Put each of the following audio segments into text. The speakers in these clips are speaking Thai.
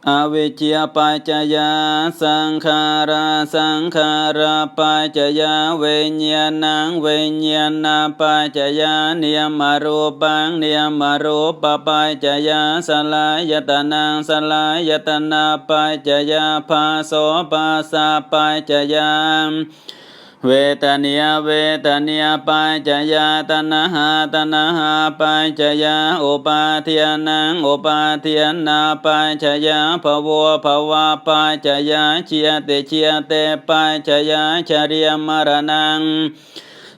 อวิชชาปัจจยาสังขาราสังขาราปัจจยาวิญญาณังวิญญาณปัจจยานิยมรูปังนิยมรูปปัจจยาสลายตนังสลายตนะปัจจยาภาโสปัสสะปัจจยาเวทนิยเวทนิยปัจจยาตนะหาตนะหาปัจจยาอุปาทิยนังอุปาทิยนาปัจจยาภวภวะปัจจยาเชียเตเชียเตปัจจยาชริยมรณัง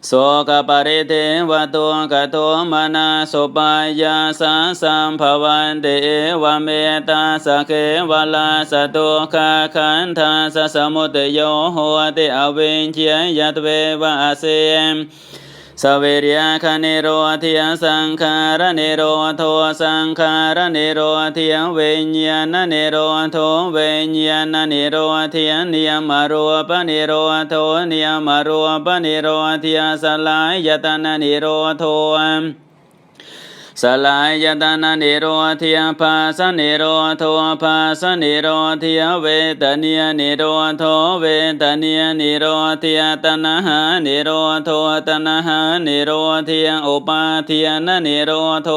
โสกปริเทวตุกโตมนาสุปายาสาสัมภวันเตเอวเมตาสะเควลาสตุขะขันธาสสมุตโยโหติอวินเชียยัตเววะเสมสเวริยคเนโรทิยสังขารเนโรโทสังขารเนโรทิยเวญญาณเนโรโทเวญญาณเนโรทิยนิยมรูปเนโรโทนิยมรูปเนโรทิยสลายตนะเนโรโทสลายตนะนิโรธยภาสนิโรโทภาสนิโรธยเวทเนียนิโรโทเวทเนียนิโรธยตนะหานิโรโทตนะหานิโรธยอุปาทิยนะนิโรโท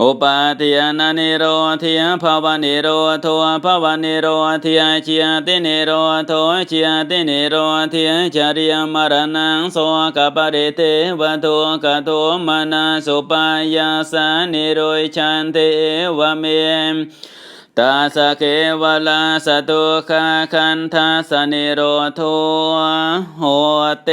อุปาทิยนะนิโรธยภวนิโรโทภวนิโรธยเชียตินิโรโทเชียตินิโรธยจริยมรณังโสกปริเทวตุกโตมนาสุปายาสานิโรยชันเทวเมตาสะเกวลาสตุขะคันธาสนิโรโทโหเต